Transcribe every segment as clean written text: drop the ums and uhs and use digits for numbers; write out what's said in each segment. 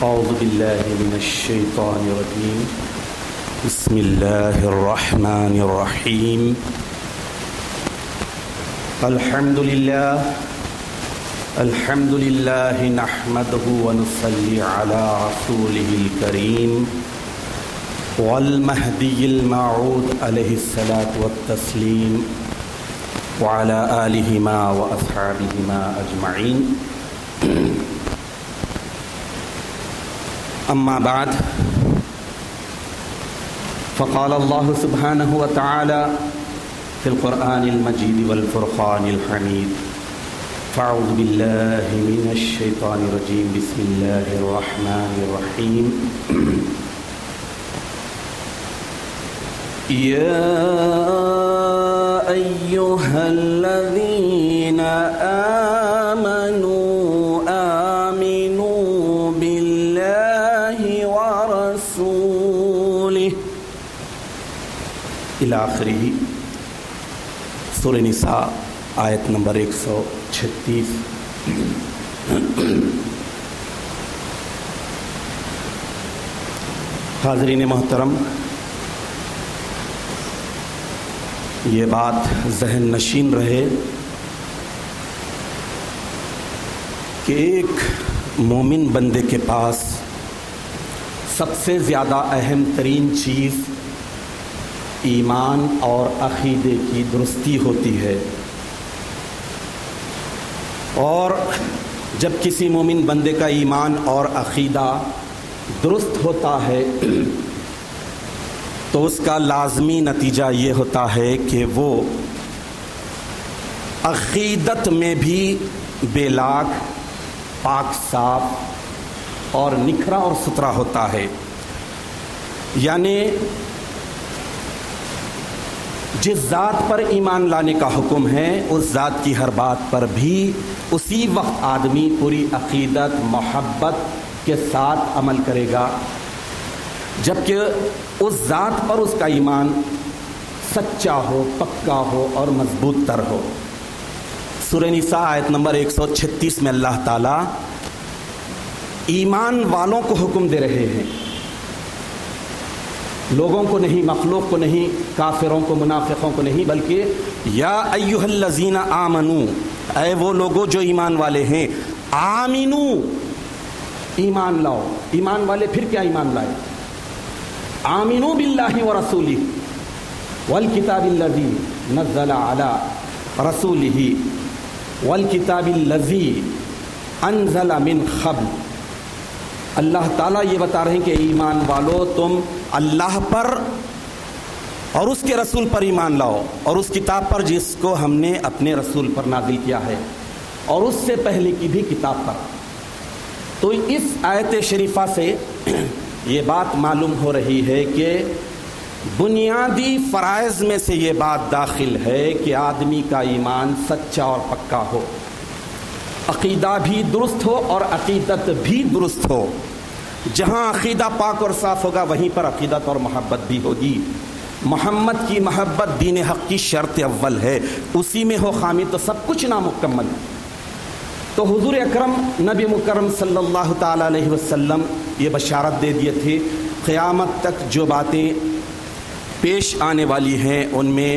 اعوذ باللہ من الشیطان الرجیم بسم اللہ الرحمن الرحیم الحمد للہ نحمده ونصلی علی رسوله الکریم والمہدی الموعود علیہ الصلاۃ والتسلیم وعلى آلہما واصحابہما اجمعین اما بعد فقال اللہ سبحانہ وتعالی فی القرآن المجید والفرقان الحمید فاعوذ باللہ من الشیطان الرجیم بسم اللہ الرحمن الرحیم یا ایہا الذین آمنوا آخری سورہ نساء آیت نمبر 136. حاضرین محترم، یہ بات ذہن نشین رہے کہ ایک مومن بندے کے پاس سب سے زیادہ اہم ترین چیز ایمان اور عقیدے کی درستی ہوتی ہے، اور جب کسی مومن بندے کا ایمان اور عقیدہ درست ہوتا ہے تو اس کا لازمی نتیجہ یہ ہوتا ہے کہ وہ عقیدت میں بھی بے لاگ، پاک صاف اور نکھرا اور ستھرا ہوتا ہے. یعنی جس ذات پر ایمان لانے کا حکم ہے اس ذات کی ہر بات پر بھی اسی وقت آدمی پوری عقیدت محبت کے ساتھ عمل کرے گا جبکہ اس ذات پر اس کا ایمان سچا ہو، پکا ہو اور مضبوط تر ہو. سورہ نساء آیت نمبر 136 میں اللہ تعالیٰ ایمان والوں کو حکم دے رہے ہیں، لوگوں کو نہیں، مخلوق کو نہیں، کافروں کو، منافقوں کو نہیں، بلکہ یا ایھا الذین آمنو، اے وہ لوگوں جو ایمان والے ہیں، آمنو، ایمان لاؤ. ایمان والے پھر کیا ایمان لائے؟ آمنو باللہ ورسولہ والکتاب الذی نزل علی رسولہ والکتاب الذی انزل من قبل. اللہ تعالیٰ یہ بتا رہے ہیں کہ ایمان والو تم اللہ پر اور اس کے رسول پر ایمان لاؤ، اور اس کتاب پر جس کو ہم نے اپنے رسول پر نازل کیا ہے، اور اس سے پہلے کی بھی کتاب پر. تو اس آیت شریفہ سے یہ بات معلوم ہو رہی ہے کہ بنیادی فرائض میں سے یہ بات داخل ہے کہ آدمی کا ایمان سچا اور پکا ہو، عقیدہ بھی درست ہو اور عقیدت بھی درست ہو. جہاں عقیدہ پاک اور صاف ہوگا وہیں پر عقیدت اور محبت بھی ہوگی. محمد کی محبت دین حق کی شرط اول ہے، اسی میں ہو خامی تو سب کچھ نامکمل. تو حضور اکرم نبی مکرم صلی اللہ تعالیٰ علیہ وسلم یہ بشارت دے دیے تھے، قیامت تک جو باتیں پیش آنے والی ہیں ان میں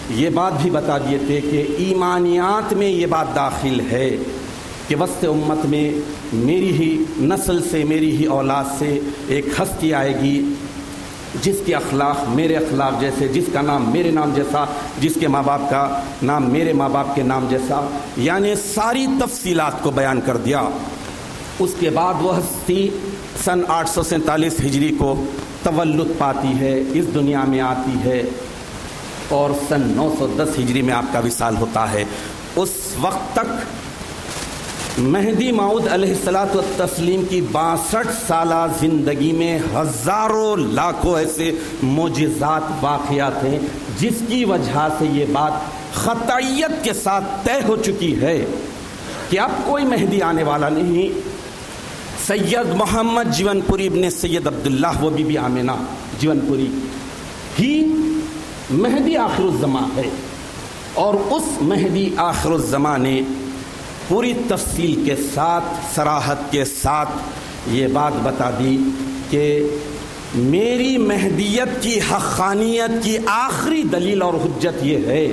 یہ بات بھی بتا دیے تھے کہ ایمانیات میں یہ بات داخل ہے کہ وسط امت میں میری ہی نسل سے، میری ہی اولاد سے ایک ہستی آئے گی جس کے اخلاق میرے اخلاق جیسے، جس کا نام میرے نام جیسا، جس کے ماں باپ کا نام میرے ماں باپ کے نام جیسا، یعنی ساری تفصیلات کو بیان کر دیا. اس کے بعد وہ ہستی سن 847 ہجری کو تولد پاتی ہے، اس دنیا میں آتی ہے، اور سن 910 ہجری میں آپ کا وصال ہوتا ہے. اس وقت تک مہدی موعود علیہ الصلاۃ والتسلیم کی 62 سالہ زندگی میں ہزاروں لاکھوں ایسے معجزات واقعات ہیں جس کی وجہ سے یہ بات قطعیت کے ساتھ طے ہو چکی ہے کہ اب کوئی مہدی آنے والا نہیں. سید محمد جیون پوری ابن سید عبداللہ وہ بی بی آمنہ جیون پوری ہی مہدی آخر الزمان ہے، اور اس مہدی آخر الزمان نے پوری تفصیل کے ساتھ، صراحت کے ساتھ یہ بات بتا دی کہ میری مہدیت کی حقانیت کی آخری دلیل اور حجت یہ ہے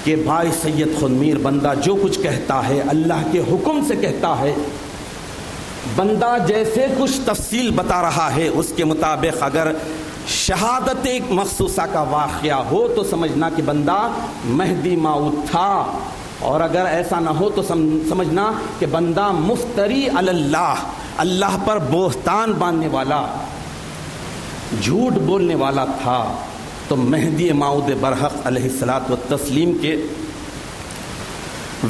کہ بھائی سید خود میر بندہ جو کچھ کہتا ہے اللہ کے حکم سے کہتا ہے. بندہ جیسے کچھ تفصیل بتا رہا ہے اس کے مطابق اگر شہادت ایک مخصوصہ کا واقعہ ہو تو سمجھنا کہ بندہ مہدی موعود تھا، اور اگر ایسا نہ ہو تو سمجھنا کہ بندہ مفتری علی اللہ، اللہ پر بہتان باندھنے والا، جھوٹ بولنے والا تھا. تو مہدی موعود برحق علیہ الصلاۃ والتسلیم کے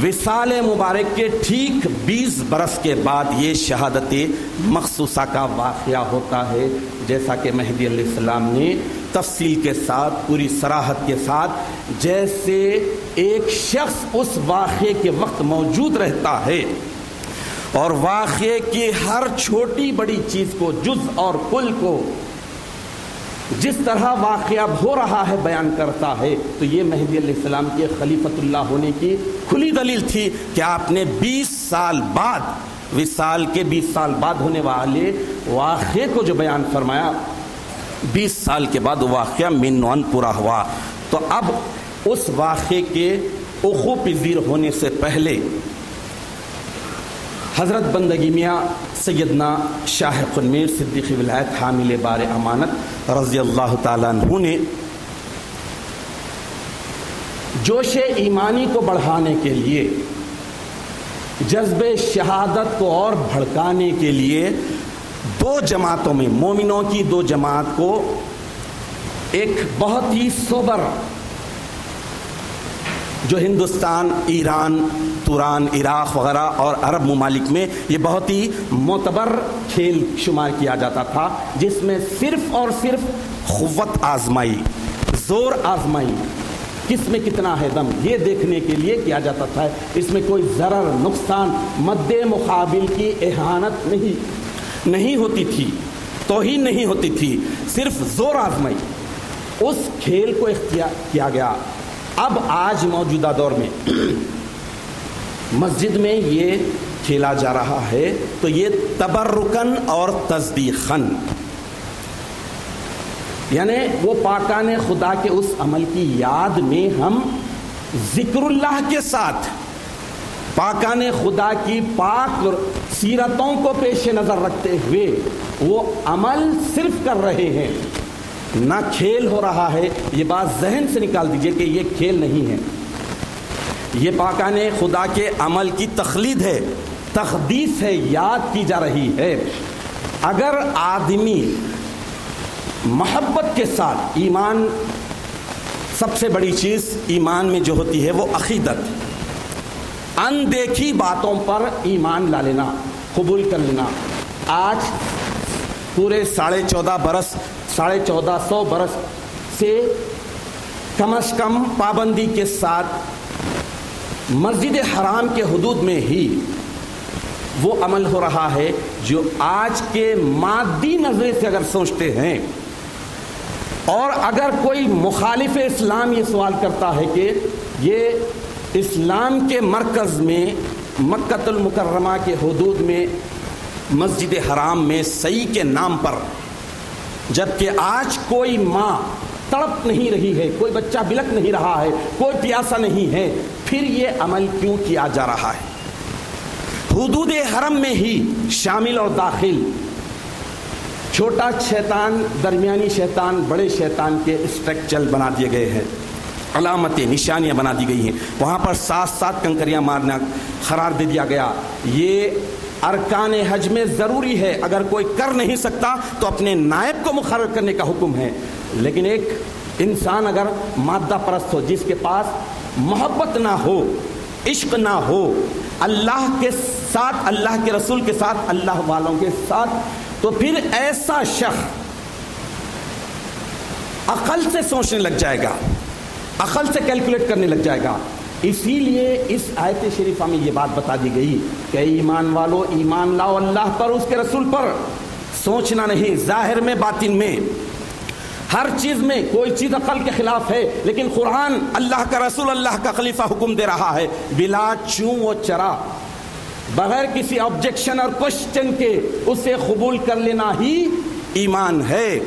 وصال مبارک کے ٹھیک 20 برس کے بعد یہ شہادت مخصوصہ کا واقعہ ہوتا ہے، جیسا کہ مہدی علیہ السلام نے تفصیل کے ساتھ پوری صراحت کے ساتھ جیسے ایک شخص اس واقعے کے وقت موجود رہتا ہے اور واقعے کی ہر چھوٹی بڑی چیز کو، جز اور کل کو جس طرح واقعہ ہو رہا ہے بیان کرتا ہے. تو یہ مہدی علیہ السلام کے خلیفۃ اللہ ہونے کی کھلی دلیل تھی کہ آپ نے 20 سال بعد، وصال کے 20 سال بعد ہونے والے واقعے کو جو بیان فرمایا، 20 سال کے بعد واقعہ منون پورا ہوا. تو اب اس واقعے کے اخو پذیر ہونے سے پہلے حضرت بندگی میاں سیدنا شاہ خود میر صدیقی ولایت حامل بار امانت رضی اللہ تعالیٰ عنہ نے جوش ایمانی کو بڑھانے کے لیے، جذب شہادت کو اور بھڑکانے کے لیے 2 جماعتوں میں، مومنوں کی 2 جماعت کو ایک بہت ہی سوبر، جو ہندوستان، ایران، توران، عراق وغیرہ اور عرب ممالک میں یہ بہت ہی معتبر کھیل شمار کیا جاتا تھا، جس میں صرف اور صرف قوت آزمائی، زور آزمائی، کس میں کتنا ہے دم، یہ دیکھنے کے لیے کیا جاتا تھا. اس میں کوئی ضرر، نقصان، مد مقابل کی اہانت نہیں ہوتی تھی، توہین نہیں ہوتی تھی، صرف زور آزمائی. اس کھیل کو اختیار کیا گیا. اب آج موجودہ دور میں مسجد میں یہ کھیلا جا رہا ہے تو یہ تبرکن اور تصدیقن، یعنی وہ پاکان خدا کے اس عمل کی یاد میں ہم ذکر اللہ کے ساتھ پاکان خدا کی پاک سیرتوں کو پیش نظر رکھتے ہوئے وہ عمل صرف کر رہے ہیں، نہ کھیل ہو رہا ہے. یہ بات ذہن سے نکال دیجئے کہ یہ کھیل نہیں ہے، یہ پاکان خدا کے عمل کی تخلید ہے، تقدیس ہے، یاد کی جا رہی ہے. اگر آدمی محبت کے ساتھ، ایمان سب سے بڑی چیز ایمان میں جو ہوتی ہے وہ عقیدت، اندیکھی باتوں پر ایمان لا لینا، قبول کر لینا. آج پورے 1450 برس سے کم از کم پابندی کے ساتھ مسجد حرام کے حدود میں ہی وہ عمل ہو رہا ہے جو آج کے مادی نظرے سے اگر سوچتے ہیں، اور اگر کوئی مخالف اسلام یہ سوال کرتا ہے کہ یہ اسلام کے مرکز میں مکہ المکرمہ کے حدود میں مسجد حرام میں صحیح کے نام پر، جبکہ آج کوئی ماں تڑپ نہیں رہی ہے، کوئی بچہ بلک نہیں رہا ہے، کوئی پیاسا نہیں ہے، پھر یہ عمل کیوں کیا جا رہا ہے؟ حدود حرم میں ہی شامل اور داخل چھوٹا شیطان، درمیانی شیطان، بڑے شیطان کے اسٹرکچر بنا دیے گئے ہیں، علامتیں، نشانیاں بنا دی گئی ہیں. وہاں پر 7 کنکریاں مارنا قرار دے دیا گیا. یہ ارکان حج میں ضروری ہے، اگر کوئی کر نہیں سکتا تو اپنے نائب کو مقرر کرنے کا حکم ہے. لیکن ایک انسان اگر مادہ پرست ہو، جس کے پاس محبت نہ ہو، عشق نہ ہو اللہ کے ساتھ، اللہ کے رسول کے ساتھ، اللہ والوں کے ساتھ، تو پھر ایسا شخص عقل سے سوچنے لگ جائے گا، عقل سے کیلکولیٹ کرنے لگ جائے گا. اسی لیے اس آیت شریفہ میں یہ بات بتا دی گئی کہ ایمان والو، ایمان لاؤ اللہ پر، اس کے رسول پر. سوچنا نہیں، ظاہر میں باطن میں، ہر چیز میں. کوئی چیز عقل کے خلاف ہے، لیکن قرآن، اللہ کا رسول، اللہ کا خلیفہ حکم دے رہا ہے بلا چوں و چرا بغیر کسی آبجیکشن اور کوشچن کے اسے قبول کر لینا ہی ایمان ہے۔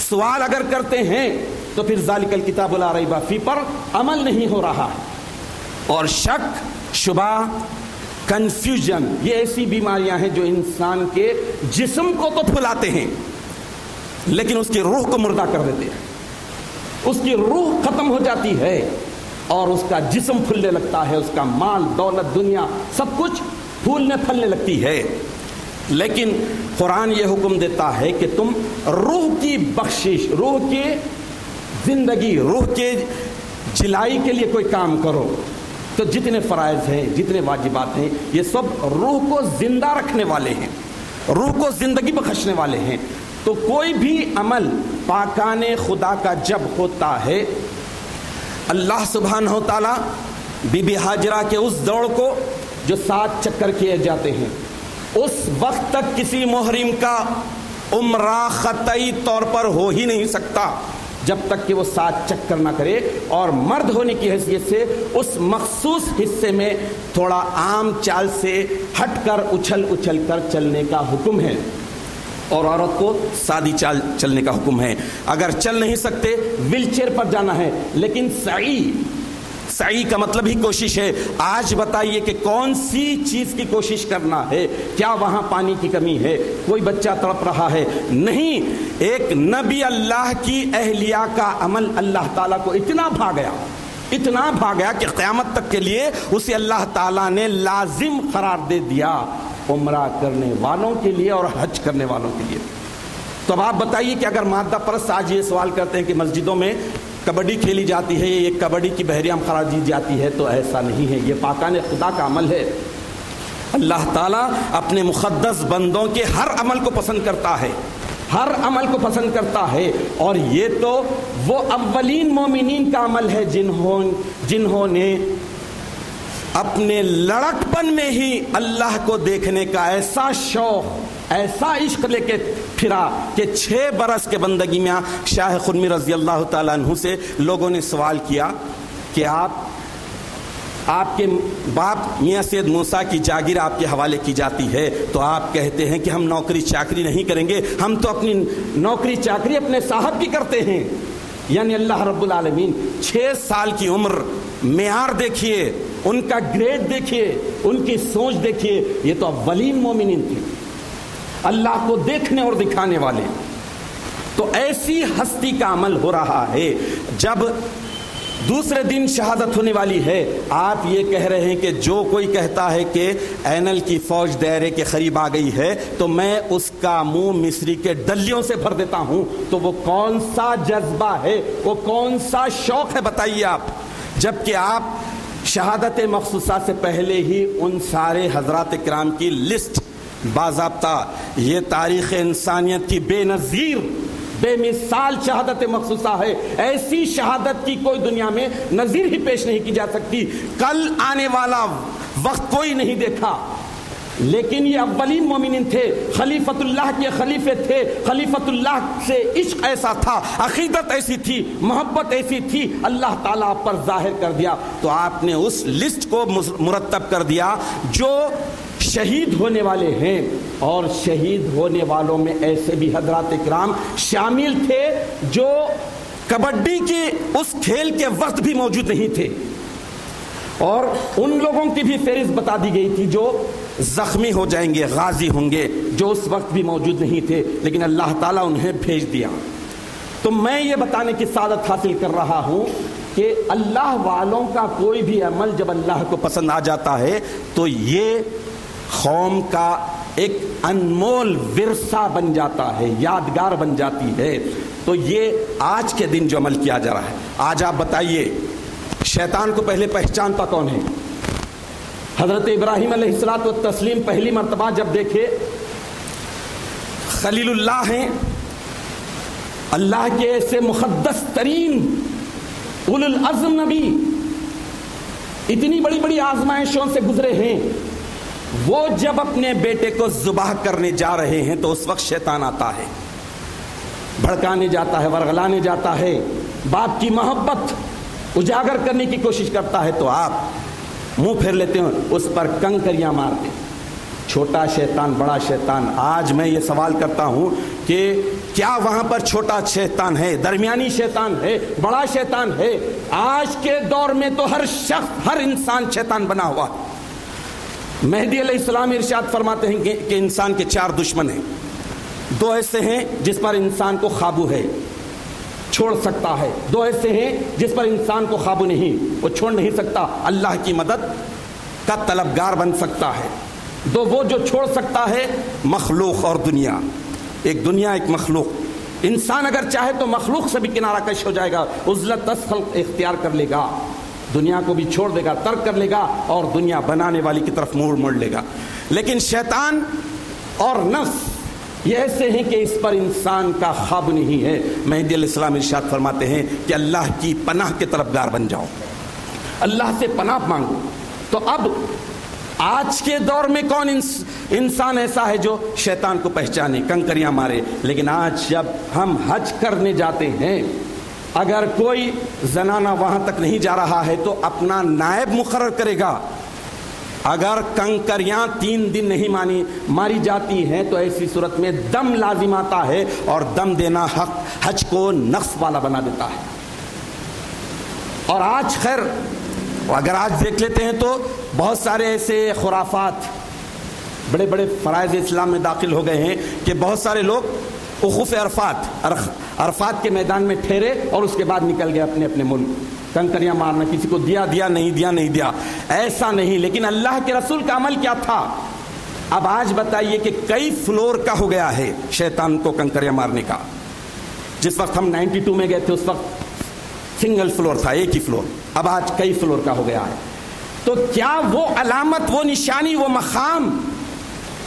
سوال اگر کرتے ہیں تو پھر ذالک الکتاب لا ریب فیہ پر عمل نہیں ہو رہا ہے۔ اور شک، شبہ، کنفیوژن، یہ ایسی بیماریاں ہیں جو انسان کے جسم کو تو پھلاتے ہیں لیکن اس کی روح کو مردہ کر دیتے ہیں۔ اس کی روح ختم ہو جاتی ہے اور اس کا جسم پھولنے لگتا ہے، اس کا مال، دولت، دنیا سب کچھ پھولنے پھلنے لگتی ہے۔ لیکن قرآن یہ حکم دیتا ہے کہ تم روح کی بخشش، روح کی زندگی، روح کے جلائی کے لیے کوئی کام کرو۔ تو جتنے فرائض ہیں، جتنے واجبات ہیں، یہ سب روح کو زندہ رکھنے والے ہیں، روح کو زندگی بخشنے والے ہیں۔ تو کوئی بھی عمل پاکان خدا کا جب ہوتا ہے، اللہ سبحانہ و تعالیٰ بی بی ہاجرہ کے اس دوڑ کو جو 7 چکر کیے جاتے ہیں، اس وقت تک کسی محرم کا عمرہ قطعی طور پر ہو ہی نہیں سکتا جب تک کہ وہ 7 چکر نہ کرے، اور مرد ہونے کی حیثیت سے اس مخصوص حصے میں تھوڑا عام چال سے ہٹ کر اچھل کر چلنے کا حکم ہے، اور عورت کو سادی چال چلنے کا حکم ہے۔ اگر چل نہیں سکتے ویل چیئر پر جانا ہے، لیکن سعی کا مطلب ہی کوشش ہے۔ آج بتائیے کہ کون سی چیز کی کوشش کرنا ہے؟ کیا وہاں پانی کی کمی ہے؟ کوئی بچہ تڑپ رہا ہے؟ نہیں، ایک نبی اللہ کی اہلیہ کا عمل اللہ تعالیٰ کو اتنا بھا گیا کہ قیامت تک کے لیے اسے اللہ تعالیٰ نے لازم قرار دے دیا، عمرہ کرنے والوں کے لیے اور حج کرنے والوں کے لیے۔ تو اب آپ بتائیے کہ اگر مادہ پرست آج یہ سوال کرتے ہیں کہ مسجدوں میں کبڈی کھیلی جاتی ہے، یہ کبڈی کی بحریہ قرار دی جاتی ہے، تو ایسا نہیں ہے، یہ پاکان خدا کا عمل ہے۔ اللہ تعالیٰ اپنے مقدس بندوں کے ہر عمل کو پسند کرتا ہے، ہر عمل کو پسند کرتا ہے، اور یہ تو وہ اولین مومنین کا عمل ہے جنہوں نے اپنے لڑکپن میں ہی اللہ کو دیکھنے کا ایسا شوق، ایسا عشق لے کے پھرا کہ 6 برس کے بندگی میں شاہ خرمی رضی اللہ تعالیٰ عنہ سے لوگوں نے سوال کیا کہ آپ کے باپ میاں سید موسیٰ کی جاگیر آپ کے حوالے کی جاتی ہے، تو آپ کہتے ہیں کہ ہم نوکری چاکری نہیں کریں گے، ہم تو اپنی نوکری چاکری اپنے صاحب کی کرتے ہیں۔ یعنی اللہ رب العالمین 6 سال کی عمر، معیار دیکھیے، ان کا گریڈ دیکھیے، ان کی سوچ دیکھیے، یہ تو اولین مومنین تھے، اللہ کو دیکھنے اور دکھانے والے۔ تو ایسی ہستی کا عمل ہو رہا ہے۔ جب دوسرے دن شہادت ہونے والی ہے، آپ یہ کہہ رہے ہیں کہ جو کوئی کہتا ہے کہ اینل کی فوج دائرے کے قریب آ گئی ہے تو میں اس کا منہ مصری کے ڈلیوں سے بھر دیتا ہوں، تو وہ کون سا جذبہ ہے، وہ کون سا شوق ہے بتائیے آپ، جبکہ آپ شہادت مخصوصہ سے پہلے ہی ان سارے حضرات کرام کی لسٹ باضابطہ، یہ تاریخ انسانیت کی بے نظیر بے مثال شہادت مخصوصہ ہے، ایسی شہادت کی کوئی دنیا میں نظیر ہی پیش نہیں کی جا سکتی، کل آنے والا وقت کوئی نہیں دیکھا، لیکن یہ اولین مومنین تھے، خلیفۃ اللہ کے خلیفے تھے، خلیفۃ اللہ سے عشق ایسا تھا، عقیدت ایسی تھی، محبت ایسی تھی، اللہ تعالیٰ آپ پر ظاہر کر دیا، تو آپ نے اس لسٹ کو مرتب کر دیا جو شہید ہونے والے ہیں، اور شہید ہونے والوں میں ایسے بھی حضرات اکرام شامل تھے جو کبڈی کے اس کھیل کے وقت بھی موجود نہیں تھے، اور ان لوگوں کی بھی فہرست بتا دی گئی تھی جو زخمی ہو جائیں گے، غازی ہوں گے، جو اس وقت بھی موجود نہیں تھے، لیکن اللہ تعالیٰ انہیں بھیج دیا۔ تو میں یہ بتانے کی سعادت حاصل کر رہا ہوں کہ اللہ والوں کا کوئی بھی عمل جب اللہ کو پسند آ جاتا ہے تو یہ قوم کا ایک انمول ورثہ بن جاتا ہے، یادگار بن جاتی ہے۔ تو یہ آج کے دن جو عمل کیا جا رہا ہے، آج آپ بتائیے شیطان کو پہلے پہچانتا کون ہے؟ حضرت ابراہیم علیہ الصلوۃ والتسلیم پہلی مرتبہ جب دیکھے، خلیل اللہ ہیں، اللہ کے ایسے مقدس ترین اولو العزم نبی، اتنی بڑی بڑی آزمائشوں سے گزرے ہیں، وہ جب اپنے بیٹے کو ذبح کرنے جا رہے ہیں تو اس وقت شیطان آتا ہے، بھڑکانے جاتا ہے، ورغلانے جاتا ہے، باپ کی محبت اجاگر کرنے کی کوشش کرتا ہے، تو آپ منہ پھیر لیتے ہیں، اس پر کنکریاں مارتے، چھوٹا شیطان بڑا شیطان. آج میں یہ سوال کرتا ہوں کہ کیا وہاں پر چھوٹا شیطان ہے, درمیانی شیطان ہے, بڑا شیطان ہے؟ آج کے دور میں تو ہر شخص, ہر انسان شیطان بنا ہوا. مہدی علیہ السلام ارشاد فرماتے ہیں کہ انسان کے 4 دشمن ہیں. 2 ایسے ہیں جس پر انسان کو قابو ہے, چھوڑ سکتا ہے. 2 ایسے ہیں جس پر انسان کو قابو نہیں, وہ چھوڑ نہیں سکتا, اللہ کی مدد کا طلبگار بن سکتا ہے. 2 وہ جو چھوڑ سکتا ہے, مخلوق اور دنیا. ایک دنیا, ایک مخلوق. انسان اگر چاہے تو مخلوق سے بھی کنارہ کش ہو جائے گا, عزلت خلق اختیار کر لے گا, دنیا کو بھی چھوڑ دے گا, ترک کر لے گا اور دنیا بنانے والی کی طرف موڑ لے گا. لیکن شیطان اور نفس یہ ایسے ہیں کہ اس پر انسان کا خواب نہیں ہے. مہدی علیہ السلام ارشاد فرماتے ہیں کہ اللہ کی پناہ کے طلبگار بن جاؤ, اللہ سے پناہ مانگو. تو اب آج کے دور میں کون انسان ایسا ہے جو شیطان کو پہچانے, کنکریاں مارے؟ لیکن آج جب ہم حج کرنے جاتے ہیں, اگر کوئی زنانہ وہاں تک نہیں جا رہا ہے تو اپنا نائب مقرر کرے گا. اگر کنکریاں 3 دن نہیں ماری جاتی ہیں تو ایسی صورت میں دم لازم آتا ہے, اور دم دینا حج کو نقص والا بنا دیتا ہے. اور آج خیر اگر آج دیکھ لیتے ہیں تو بہت سارے ایسے خرافات بڑے بڑے فرائض اسلام میں داخل ہو گئے ہیں کہ بہت سارے لوگ وقوف عرفات کے میدان میں ٹھہرے اور اس کے بعد نکل گئے اپنے اپنے ملک. کنکریاں مارنا, کسی کو دیا نہیں دیا, ایسا نہیں. لیکن اللہ کے رسول کا عمل کیا تھا؟ اب آج بتائیے کہ کئی فلور کا ہو گیا ہے شیطان کو کنکریاں مارنے کا. جس وقت ہم 92 میں گئے تھے اس وقت سنگل فلور تھا, ایک ہی فلور. اب آج کئی فلور کا ہو گیا ہے. تو کیا وہ علامت, وہ نشانی, وہ مقام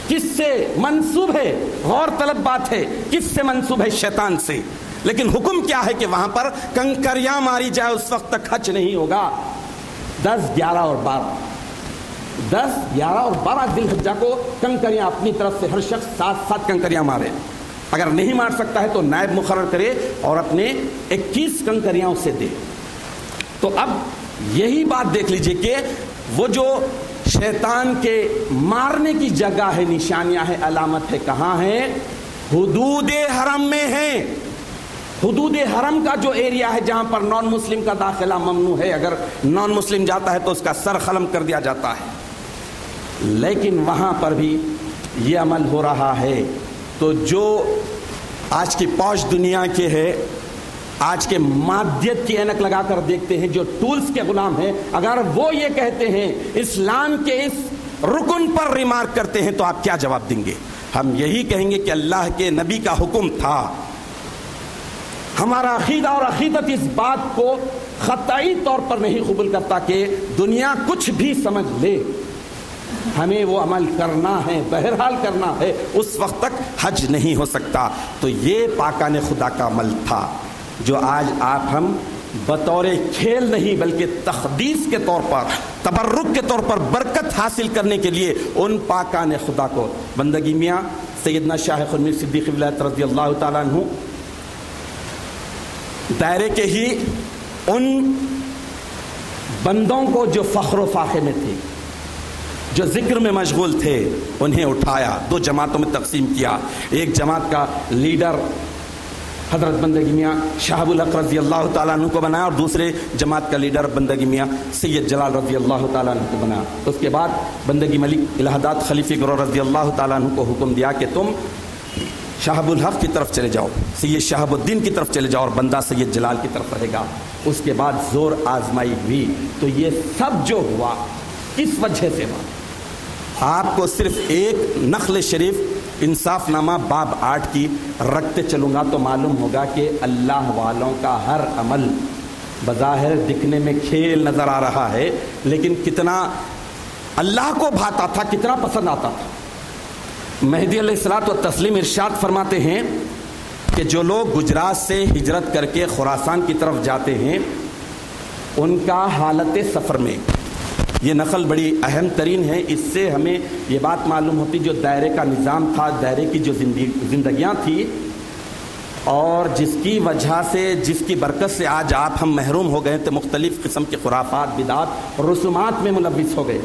کس سے منسوب ہے؟ غور طلب بات ہے, کس سے منسوب ہے؟ شیطان سے. لیکن حکم کیا ہے کہ وہاں پر کنکریاں ماری جائے, اس وقت تک حج نہیں ہوگا. 10, 11 اور 12 ذی الحجہ کو کنکریاں اپنی طرف سے ہر شخص 7 کنکریاں مارے. اگر نہیں مار سکتا ہے تو نائب مقرر کرے اور اپنے 21 کنکریاں اسے دے. تو اب یہی بات دیکھ لیجئے کہ وہ جو شیطان کے مارنے کی جگہ ہے, نشانیاں ہے, علامت ہے, کہاں ہے؟ حدود حرم میں ہے. حدود حرم کا جو ایریا ہے جہاں پر نان مسلم کا داخلہ ممنوع ہے, اگر نان مسلم جاتا ہے تو اس کا سر قلم کر دیا جاتا ہے. لیکن وہاں پر بھی یہ عمل ہو رہا ہے. تو جو آج کی پوش دنیا کے ہے, آج کے مادیت کی اینک لگا کر دیکھتے ہیں, جو ٹولز کے غلام ہیں, اگر وہ یہ کہتے ہیں اسلام کے اس رکن پر ریمارک کرتے ہیں تو آپ کیا جواب دیں گے؟ ہم یہی کہیں گے کہ اللہ کے نبی کا حکم تھا. ہمارا عقیدہ اور عقیدت اس بات کو قطعی طور پر نہیں قبول کرتا کہ دنیا کچھ بھی سمجھ لے, ہمیں وہ عمل کرنا ہے, بہرحال کرنا ہے, اس وقت تک حج نہیں ہو سکتا. تو یہ پاکان خدا کا عمل تھا جو آج ہم بطور کھیل نہیں بلکہ تقدیس کے طور پر, تبرک کے طور پر برکت حاصل کرنے کے لیے ان پاکان خدا کو بندگی. میاں سیدنا شاہ خرمی صدیق ولایت رضی اللہ تعالیٰ عنہ دائرے کے ہی ان بندوں کو جو فخر و فاخر میں تھے, جو ذکر میں مشغول تھے, انہیں اٹھایا, 2 جماعتوں میں تقسیم کیا. ایک جماعت کا لیڈر حضرت بندگی میاں شہاب الحق رضی اللہ تعالیٰ عنہ کو بنایا, اور دوسرے جماعت کا لیڈر بندگی میاں سید جلال رضی اللہ تعالیٰ عنہ کو بنایا. اس کے بعد بندگی ملک الہداد خلیفہ گرو رضی اللہ تعالیٰ عنہ کو حکم دیا کہ تم شہاب الحق کی طرف چلے جاؤ, سید شہاب الدین کی طرف چلے جاؤ, اور بندہ سید جلال کی طرف رہے گا. اس کے بعد زور آزمائی ہوئی. تو یہ سب جو ہوا کس وجہ سے ہوا؟ آپ کو صرف ایک نقل شریف انصاف نامہ باب 8 کی رکھتے چلوں گا تو معلوم ہوگا کہ اللہ والوں کا ہر عمل بظاہر دکھنے میں کھیل نظر آ رہا ہے, لیکن کتنا اللہ کو بھاتا تھا, کتنا پسند آتا تھا. مہدی علیہ الصلوۃ والتسلیم ارشاد فرماتے ہیں کہ جو لوگ گجرات سے ہجرت کر کے خراسان کی طرف جاتے ہیں, ان کا حالت سفر میں, یہ نقل بڑی اہم ترین ہے, اس سے ہمیں یہ بات معلوم ہوتی جو دائرے کا نظام تھا, دائرے کی جو زندگیاں تھی, اور جس کی وجہ سے, جس کی برکت سے آج آپ ہم محروم ہو گئے تھے, مختلف قسم کے خرافات, بدعات اور رسومات میں ملوث ہو گئے.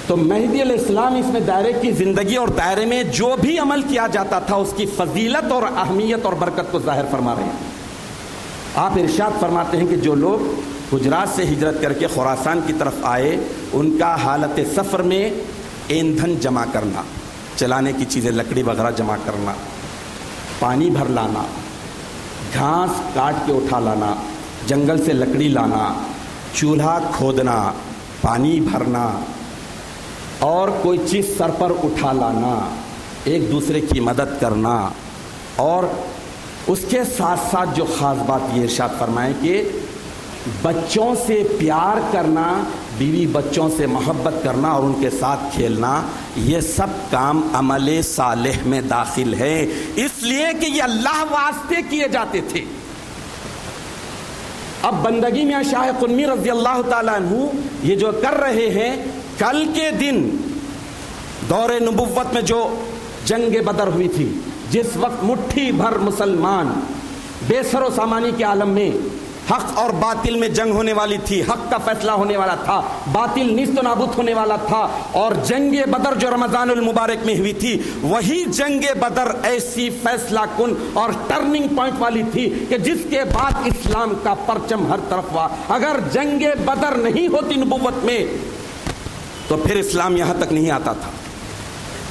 تو مہدی علیہ السلام اس میں دائرے کی زندگی اور دائرے میں جو بھی عمل کیا جاتا تھا اس کی فضیلت اور اہمیت اور برکت کو ظاہر فرما رہے ہیں۔ آپ ارشاد فرماتے ہیں کہ جو لوگ حجرات سے ہجرت کر کے خراسان کی طرف آئے، ان کا حالت سفر میں ایندھن جمع کرنا، چلانے کی چیزیں لکڑی وغیرہ جمع کرنا، پانی بھر لانا، گھاس کاٹ کے اٹھا لانا، جنگل سے لکڑی لانا، چولہا کھودنا، پانی بھرنا اور کوئی چیز سر پر اٹھا لانا، ایک دوسرے کی مدد کرنا، اور اس کے ساتھ ساتھ جو خاص بات یہ ارشاد فرمائیں کہ بچوں سے پیار کرنا، بیوی بچوں سے محبت کرنا اور ان کے ساتھ کھیلنا، یہ سب کام عمل صالح میں داخل ہے، اس لیے کہ یہ اللہ واسطے کیے جاتے تھے۔ اب بندگی میں شاہ قنوی رضی اللہ تعالیٰ عنہ یہ جو کر رہے ہیں، کل کے دن دور نبوت میں جو جنگ بدر ہوئی تھی، جس وقت مٹھی بھر مسلمان بے سر و سامانی کے عالم میں حق اور باطل میں جنگ ہونے والی تھی، حق کا فیصلہ ہونے والا تھا، باطل نیست و نابود ہونے والا تھا، اور جنگ بدر جو رمضان المبارک میں ہوئی تھی، وہی جنگ بدر ایسی فیصلہ کن اور ٹرننگ پوائنٹ والی تھی کہ جس کے بعد اسلام کا پرچم ہر طرف ہوا۔ اگر جنگ بدر نہیں ہوتی نبوت میں تو پھر اسلام یہاں تک نہیں آتا تھا۔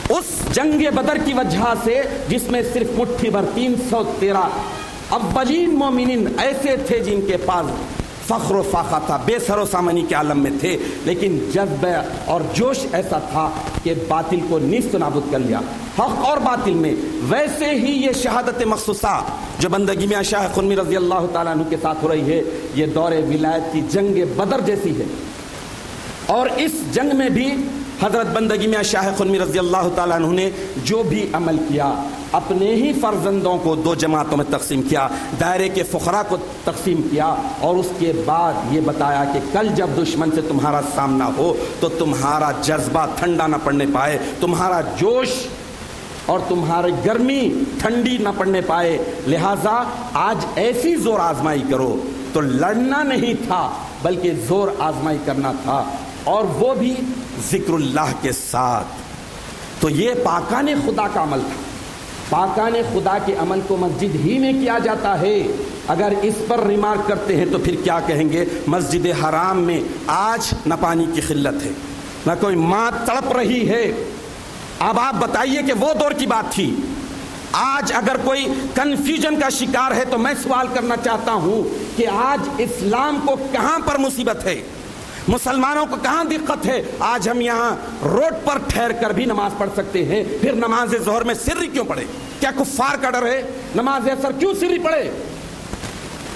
اس جنگ بدر کی وجہ سے، جس میں صرف مٹھی بھر 313 اولین مومنین ایسے تھے جن کے پاس فخر و فاخر تھا، بے سر و سامانی کے عالم میں تھے، لیکن جذبہ اور جوش ایسا تھا کہ باطل کو نیست و نابود کر لیا، حق اور باطل میں۔ ویسے ہی یہ شہادت مخصوصہ جو بندگی میں شاہ قنوی رضی اللہ تعالیٰ عنہ کے ساتھ ہو رہی ہے، یہ دور ولایت کی جنگ بدر جیسی ہے، اور اس جنگ میں بھی حضرت بندگی میں شاہ قنوی رضی اللہ تعالیٰ عنہ نے جو بھی عمل کیا، اپنے ہی فرزندوں کو 2 جماعتوں میں تقسیم کیا، دائرے کے فقراء کو تقسیم کیا، اور اس کے بعد یہ بتایا کہ کل جب دشمن سے تمہارا سامنا ہو تو تمہارا جذبہ ٹھنڈا نہ پڑنے پائے، تمہارا جوش اور تمہاری گرمی ٹھنڈی نہ پڑنے پائے، لہٰذا آج ایسی زور آزمائی کرو۔ تو لڑنا نہیں تھا بلکہ زور آزمائی کرنا تھا، اور وہ بھی ذکر اللہ کے ساتھ۔ تو یہ پاکان خدا کا عمل تھا۔ پاکان خدا کے عمل کو مسجد ہی میں کیا جاتا ہے۔ اگر اس پر ریمارک کرتے ہیں تو پھر کیا کہیں گے؟ مسجد حرام میں آج نہ پانی کی قلت ہے، نہ کوئی ماں تڑپ رہی ہے۔ اب آپ بتائیے کہ وہ دور کی بات تھی۔ آج اگر کوئی کنفیوژن کا شکار ہے تو میں سوال کرنا چاہتا ہوں کہ آج اسلام کو کہاں پر مصیبت ہے، مسلمانوں کو کہاں دقت ہے؟ آج ہم یہاں روڈ پر ٹھہر کر بھی نماز پڑھ سکتے ہیں، پھر نماز ظہر میں سری کیوں پڑھے؟ کیا کفار کا ڈر ہے؟ نماز اثر کیوں سری پڑھے؟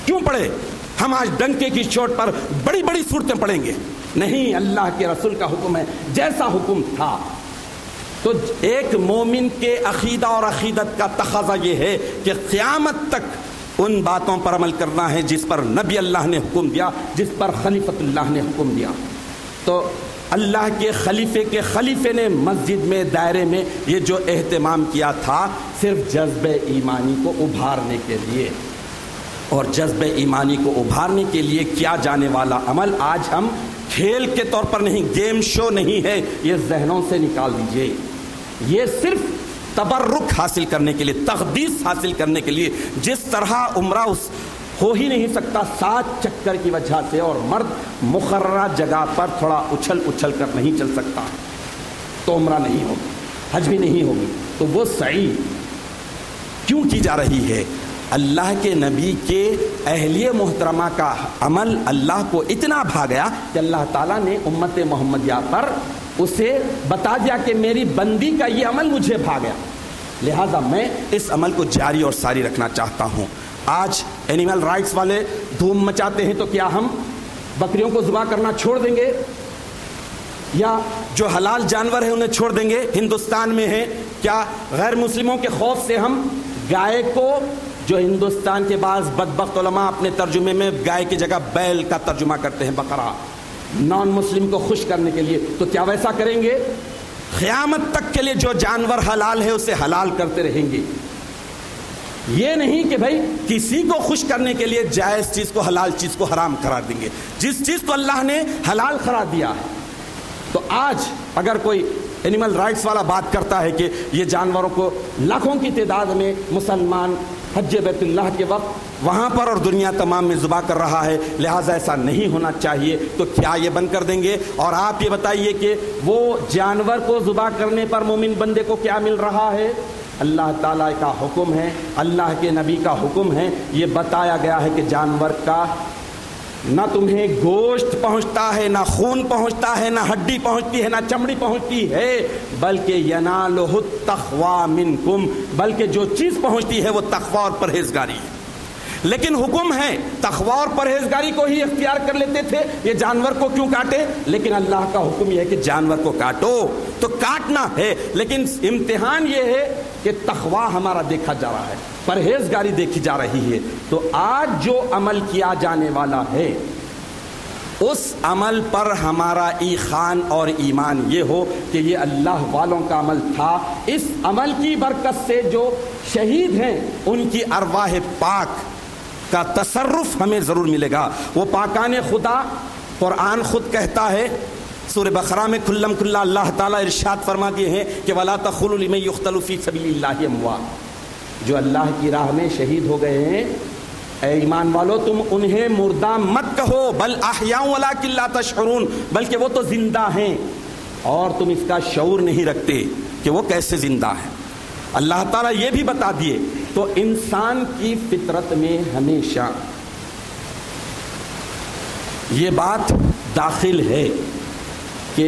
کیوں پڑھے؟ ہم آج ڈنکے کی چوٹ پر بڑی بڑی صورتیں پڑھیں گے؟ نہیں، اللہ کے رسول کا حکم ہے، جیسا حکم تھا۔ تو ایک مومن کے عقیدہ اور عقیدت کا تقاضا یہ ہے کہ قیامت تک ان باتوں پر عمل کرنا ہے جس پر نبی اللہ نے حکم دیا، جس پر خلیفۃ اللہ نے حکم دیا۔ تو اللہ کے خلیفے نے مسجد میں دائرے میں یہ جو اہتمام کیا تھا، صرف جذب ایمانی کو ابھارنے کے لیے، اور جذب ایمانی کو ابھارنے کے لیے کیا جانے والا عمل آج ہم کھیل کے طور پر نہیں، گیم شو نہیں ہے، یہ ذہنوں سے نکال دیجئے۔ یہ صرف تبرک حاصل کرنے کے لیے، تقدیس حاصل کرنے کے لیے، جس طرح عمرہ ہو ہی نہیں سکتا 7 چکر کی وجہ سے، اور مرد مقررہ جگہ پر تھوڑا اچھل کر نہیں چل سکتا، تو عمرہ نہیں ہوگی، حج بھی نہیں ہوگی۔ تو وہ سعی کیوں کی جا رہی ہے؟ اللہ کے نبی کے اہلیہ محترمہ کا عمل اللہ کو اتنا بھا گیا کہ اللہ تعالیٰ نے امت محمدیہ پر اسے بتا دیا کہ میری بندی کا یہ عمل مجھے بھا گیا، لہذا میں اس عمل کو جاری اور ساری رکھنا چاہتا ہوں۔ آج اینیمل رائٹس والے دھوم مچاتے ہیں، تو کیا ہم بکریوں کو ذبح کرنا چھوڑ دیں گے، یا جو حلال جانور ہیں انہیں چھوڑ دیں گے؟ ہندوستان میں ہیں، کیا غیر مسلموں کے خوف سے ہم گائے کو، جو ہندوستان کے بعض بدبخت علماء اپنے ترجمے میں گائے کی جگہ بیل کا ترجمہ کرتے ہیں، بقرہ، نان مسلم کو خوش کرنے کے لیے، تو کیا ویسا کریں گے؟ قیامت تک کے لیے جو جانور حلال ہے اسے حلال کرتے رہیں گے۔ یہ نہیں کہ بھائی کسی کو خوش کرنے کے لیے جائز چیز کو، حلال چیز کو حرام قرار دیں گے۔ جس چیز کو اللہ نے حلال قرار دیا ہے، تو آج اگر کوئی اینیمل رائٹس والا بات کرتا ہے کہ یہ جانوروں کو لاکھوں کی تعداد میں مسلمان حج بیت اللہ کے وقت وہاں پر اور دنیا تمام میں ذبح کر رہا ہے، لہٰذا ایسا نہیں ہونا چاہیے، تو کیا یہ بند کر دیں گے؟ اور آپ یہ بتائیے کہ وہ جانور کو ذبح کرنے پر مومن بندے کو کیا مل رہا ہے؟ اللہ تعالیٰ کا حکم ہے، اللہ کے نبی کا حکم ہے، یہ بتایا گیا ہے کہ جانور کا نہ تمہیں گوشت پہنچتا ہے، نہ خون پہنچتا ہے، نہ ہڈی پہنچتی ہے، نہ چمڑی پہنچتی ہے، بلکہ ینالہ التقویٰ منکم، بلکہ جو چیز پہنچتی ہے وہ تقویٰ اور پرہیزگاری ہے۔ لیکن حکم ہے تقویٰ اور پرہیزگاری کو ہی اختیار کر لیتے تھے، یہ جانور کو کیوں کاٹے؟ لیکن اللہ کا حکم یہ ہے کہ جانور کو کاٹو، تو کاٹنا ہے، لیکن امتحان یہ ہے کہ تقویٰ ہمارا دیکھا جا رہا ہے، پرہیزگاری دیکھی جا رہی ہے۔ تو آج جو عمل کیا جانے والا ہے اس عمل پر ہمارا ایمان اور ایمان یہ ہو کہ یہ اللہ والوں کا عمل تھا، اس عمل کی برکت سے جو شہید ہیں ان کی ارواح پاک کا تصرف ہمیں ضرور ملے گا۔ وہ پاکان خدا، قرآن خود کہتا ہے سورہ بقرہ میں کھلم کھلا اللہ تعالیٰ ارشاد فرما دیے ہیں کہ وَلَا تَقُولُوا لِمَن يُقْتَلُ فِي سَبِيلِ اللَّهِ أَمْوَاتٌ، جو اللہ کی راہ میں شہید ہو گئے ہیں، اے ایمان والو تم انہیں مردہ مت کہو، بل احیاء ولکن لا تشعرون، بلکہ وہ تو زندہ ہیں اور تم اس کا شعور نہیں رکھتے کہ وہ کیسے زندہ ہیں۔ اللہ تعالیٰ یہ بھی بتا دیے۔ تو انسان کی فطرت میں ہمیشہ یہ بات داخل ہے کہ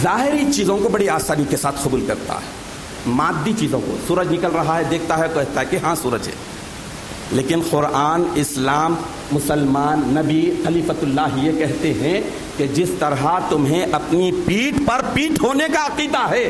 ظاہری چیزوں کو بڑی آسانی کے ساتھ قبول کرتا ہے، مادی چیزوں کو، سورج نکل رہا ہے دیکھتا ہے تو کہتا ہے کہ ہاں سورج ہے، لیکن قرآن، اسلام، مسلمان، نبی، خلیفۃ اللہ یہ کہتے ہیں کہ جس طرح تمہیں اپنی پیٹھ پر پیٹھ ہونے کا عقیدہ ہے،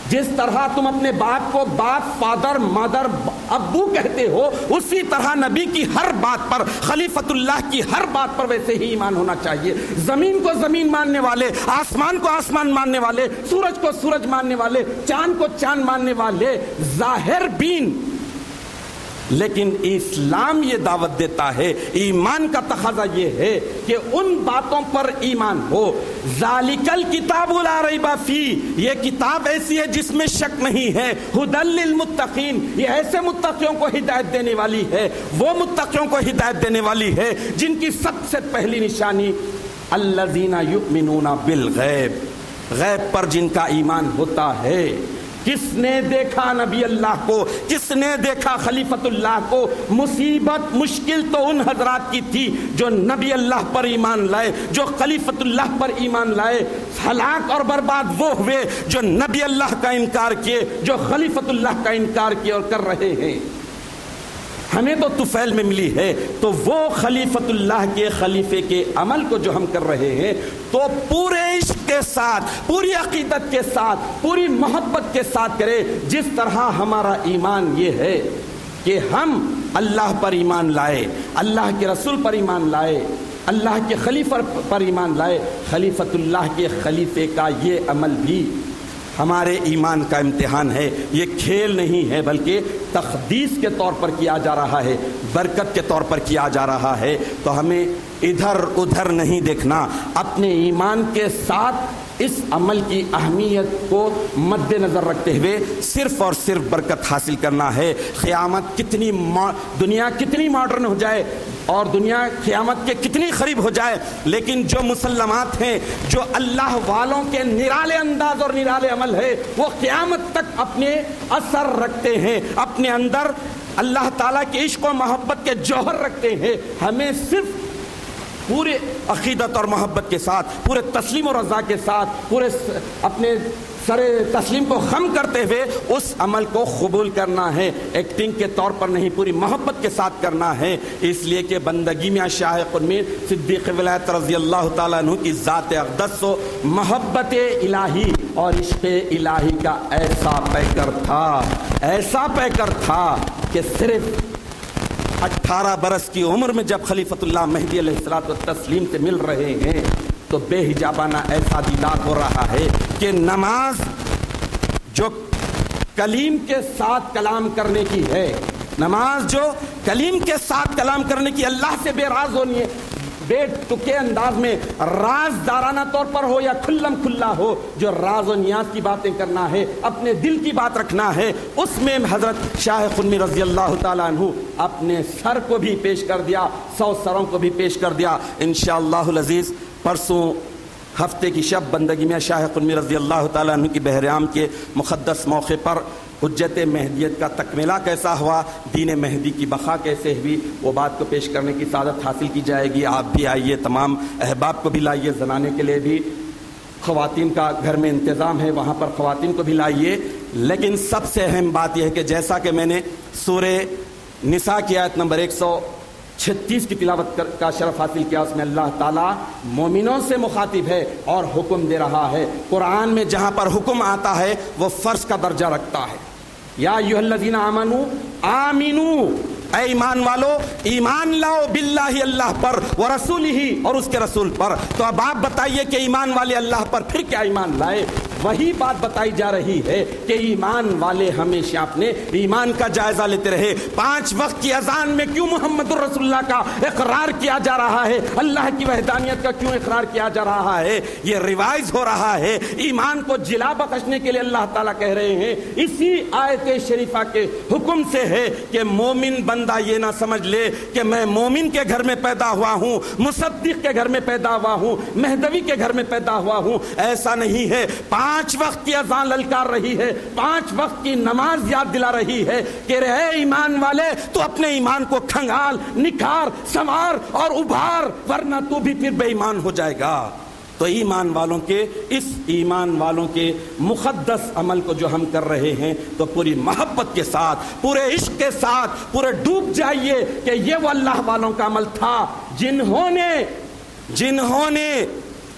جس طرح تم اپنے باپ کو باپ، فادر، مدر، ابو کہتے ہو، اسی طرح نبی کی ہر بات پر، خلیفۃ اللہ کی ہر بات پر ویسے ہی ایمان ہونا چاہیے۔ زمین کو زمین ماننے والے، آسمان کو آسمان ماننے والے، سورج کو سورج ماننے والے، چاند کو چاند ماننے والے، ظاہر بین۔ لیکن اسلام یہ دعوت دیتا ہے، ایمان کا تقاضا یہ ہے کہ ان باتوں پر ایمان ہو۔ ذالک الکتاب لا ریب فیہ، یہ کتاب ایسی ہے جس میں شک نہیں ہے۔ ھدی للمتقین، یہ ایسے متقیوں کو ہدایت دینے والی ہے، وہ متقیوں کو ہدایت دینے والی ہے جن کی سب سے پہلی نشانی الذین یؤمنون بالغیب، غیب پر جن کا ایمان ہوتا ہے۔ کس نے دیکھا نبی اللہ کو؟ کس نے دیکھا خلیفۃ اللہ کو؟ مصیبت، مشکل تو ان حضرات کی تھی جو نبی اللہ پر ایمان لائے، جو خلیفۃ اللہ پر ایمان لائے۔ ہلاک اور برباد وہ ہوئے جو نبی اللہ کا انکار کیے، جو خلیفۃ اللہ کا انکار کیے اور کر رہے ہیں۔ ہمیں تو طفیل میں ملی ہے، تو وہ خلیفۃ اللہ کے خلیفے کے عمل کو جو ہم کر رہے ہیں تو پورے عشق کے ساتھ، پوری عقیدت کے ساتھ، پوری محبت کے ساتھ کرے، جس طرح ہمارا ایمان یہ ہے کہ ہم اللہ پر ایمان لائے، اللہ کے رسول پر ایمان لائے، اللہ کے خلیفہ پر ایمان لائے۔ خلیفۃ اللہ کے خلیفے کا یہ عمل بھی ہمارے ایمان کا امتحان ہے، یہ کھیل نہیں ہے، بلکہ تقدیس کے طور پر کیا جا رہا ہے، برکت کے طور پر کیا جا رہا ہے۔ تو ہمیں ادھر ادھر نہیں دیکھنا، اپنے ایمان کے ساتھ اس عمل کی اہمیت کو مد نظر رکھتے ہوئے صرف اور صرف برکت حاصل کرنا ہے۔ قیامت کتنی دنیا کتنی ماڈرن ہو جائے اور دنیا قیامت کے کتنی قریب ہو جائے، لیکن جو مسلمات ہیں، جو اللہ والوں کے نرالے انداز اور نرالے عمل ہے، وہ قیامت تک اپنے اثر رکھتے ہیں، اپنے اندر اللہ تعالیٰ کے عشق و محبت کے جوہر رکھتے ہیں۔ ہمیں صرف پورے عقیدت اور محبت کے ساتھ، پورے تسلیم و رضا کے ساتھ، پورے اپنے سر تسلیم کو خم کرتے ہوئے اس عمل کو قبول کرنا ہے، ایکٹنگ کے طور پر نہیں، پوری محبت کے ساتھ کرنا ہے۔ اس لیے کہ بندگی میں شاہ قرمین صدیق ولایت رضی اللہ تعالیٰ عنہ کی ذات اقدس و محبت الہی اور عشق الہی کا ایسا پیکر تھا، ایسا پیکر تھا کہ صرف 18 برس کی عمر میں جب خلیفۃ اللہ مہدی علیہ الصلوۃ والتسلیم سے مل رہے ہیں تو بے حجابانہ ایسا دیدار ہو رہا ہے کہ نماز جو کلیم کے ساتھ کلام کرنے کی ہے، نماز جو کلیم کے ساتھ کلام کرنے کی، اللہ سے بے راز ہونی ہے، بے تکے انداز میں رازدارانہ طور پر ہو یا کھلم کھلا ہو، جو راز و نیاز کی باتیں کرنا ہے، اپنے دل کی بات رکھنا ہے، اس میں حضرت شاہ قنوی رضی اللہ تعالیٰ عنہ اپنے سر کو بھی پیش کر دیا، 100 سروں کو بھی پیش کر دیا۔ انشاءاللہ العزیز پرسوں ہفتے کی شب بندگی میں شاہ قنوی رضی اللہ تعالیٰ عنہ کی بہرام کے مقدس موقع پر حجت مہدیت کا تکملہ کیسا ہوا، دین مہدی کی بقا کیسے ہوئی، وہ بات کو پیش کرنے کی سعادت حاصل کی جائے گی۔ آپ بھی آئیے، تمام احباب کو بھی لائیے، زنانے کے لیے بھی خواتین کا گھر میں انتظام ہے، وہاں پر خواتین کو بھی لائیے۔ لیکن سب سے اہم بات یہ ہے کہ جیسا کہ میں نے سورہ نساء کی آیت نمبر 136 کی تلاوت کا شرف حاصل کیا، اس میں اللہ تعالیٰ مومنوں سے مخاطب ہے اور حکم دے رہا ہے۔ قرآن میں جہاں پر حکم آتا ہے وہ فرض کا درجہ رکھتا ہے۔ یا ایھا الذین آمنوا آمنو، اے ایمان والو ایمان لاؤ باللہ، اللہ پر، ورسولہ، اور اس کے رسول پر۔ تو اب آپ بتائیے کہ ایمان والے اللہ پر پھر کیا ایمان لائے؟ وہی بات بتائی جا رہی ہے کہ ایمان والے ہمیشہ اپنے ایمان کا جائزہ لیتے رہے۔ 5 وقت کی اذان میں کیوں محمد الرسول اللہ کا اقرار کیا جا رہا ہے، اللہ کی وحدانیت کا کیوں اقرار کیا جا رہا ہے؟ یہ ریوائز ہو رہا ہے، ایمان کو جلا بخشنے کے لیے اللہ تعالیٰ کہہ رہے ہیں۔ اسی آیت شریفہ کے حکم سے ہے کہ مومن بندہ یہ نہ سمجھ لے کہ میں مومن کے گھر میں پیدا ہوا ہوں، مصدق کے گھر میں پیدا ہوا ہوں، مہدوی کے گھر میں پیدا ہوا ہوں، ایسا نہیں ہے۔ 5 وقت کی اذان للکار رہی ہے، 5 وقت کی نماز یاد دلا رہی ہے کہ اے ایمان والے تو اپنے ایمان کو کھنگال، نکھار، سنوار اور ابھار، ورنہ تو بھی پھر بے ایمان ہو جائے گا۔ تو ایمان والوں کے اس ایمان والوں کے مقدس عمل کو جو ہم کر رہے ہیں تو پوری محبت کے ساتھ، پورے عشق کے ساتھ پورے ڈوب جائیے کہ یہ وہ اللہ والوں کا عمل تھا جنہوں نے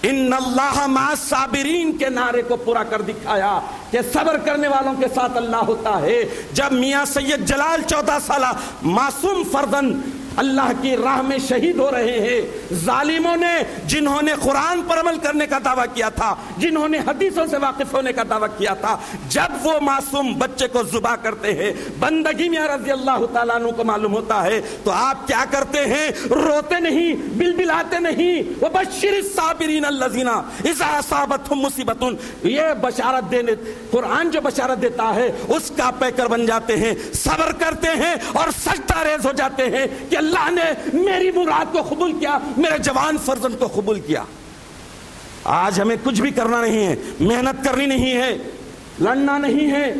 ان اللہ مع الصابرین کے نعرے کو پورا کر دکھایا کہ صبر کرنے والوں کے ساتھ اللہ ہوتا ہے۔ جب میاں سید جلال 14 سالہ معصوم فرزند اللہ کی راہ میں شہید ہو رہے ہیں، ظالموں نے، جنہوں نے قرآن پر عمل کرنے کا دعویٰ کیا تھا، جنہوں نے حدیثوں سے واقف ہونے کا دعویٰ کیا تھا، جب وہ معصوم بچے کو ذبح کرتے ہیں، بندگی میں رضی اللہ تعالیٰ عنہ کو معلوم ہوتا ہے تو آپ کیا کرتے ہیں؟ روتے نہیں، بلبلاتے نہیں۔ وبشر الصابرین الذین اذا اصابتهم مصیبۃ، یہ بشارت دینے، قرآن جو بشارت دیتا ہے اس کا پیکر بن جاتے ہیں، صبر کرتے ہیں اور سجدہ ریز ہو جاتے ہیں کہ اللہ نے میری مراد کو قبول کیا، میرے جوان فرزند کو قبول کیا۔ آج ہمیں کچھ بھی کرنا نہیں ہے، محنت کرنی نہیں ہے، لڑنا نہیں ہے،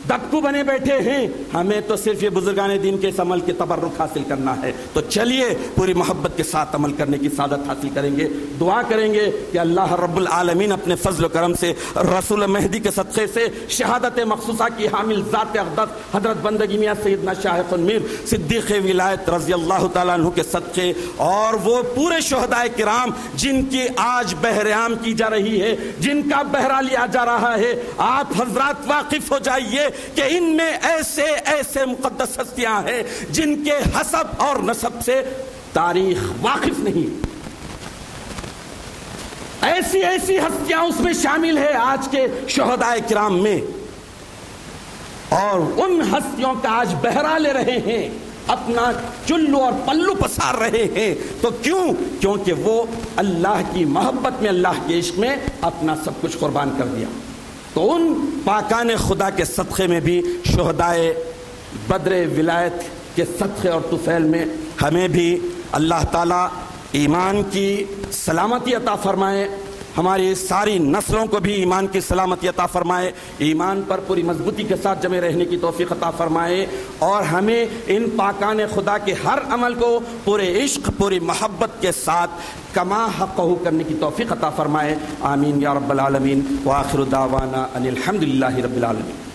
دبکو بنے بیٹھے ہیں، ہمیں تو صرف یہ بزرگان دین کے اس عمل کے تبرک حاصل کرنا ہے۔ تو چلیے پوری محبت کے ساتھ عمل کرنے کی سعادت حاصل کریں گے، دعا کریں گے کہ اللہ رب العالمین اپنے فضل و کرم سے رسول مہدی کے صدقے سے شہادت مخصوصہ کی حامل ذات اقدس حضرت بندگی میاں سیدنا شاہ قنوی صدیق ولایت رضی اللہ تعالیٰ عنہ کے صدقے، اور وہ پورے شہدائے کرام جن کی آج بہرام کی جا رہی ہے، جن کا بہرا لیا جا رہا ہے، آپ حضرات واقف ہو جائیے کہ ان میں ایسے ایسے مقدس ہستیاں ہیں جن کے حسب اور نسب سے تاریخ واقف نہیں، ایسی ایسی ہستیاں اس میں شامل ہے آج کے شہدائے کرام میں، اور ان ہستیوں کا آج بہرا لے رہے ہیں، اپنا چلو اور پلو پسار رہے ہیں۔ تو کیونکہ وہ اللہ کی محبت میں، اللہ کے عشق میں اپنا سب کچھ قربان کر دیا۔ تو ان پاکان خدا کے صدقے میں بھی شہدائے بدر ولایت کے صدقے اور طفیل میں ہمیں بھی اللہ تعالیٰ ایمان کی سلامتی عطا فرمائے، ہماری ساری نسلوں کو بھی ایمان کی سلامتی عطا فرمائے، ایمان پر پوری مضبوطی کے ساتھ جمع رہنے کی توفیق عطا فرمائے، اور ہمیں ان پاکان خدا کے ہر عمل کو پورے عشق، پوری محبت کے ساتھ کما حقہ کرنے کی توفیق عطا فرمائے۔ آمین یا رب العالمین، وآخر دعوانا ان الحمدللہ رب العالمین۔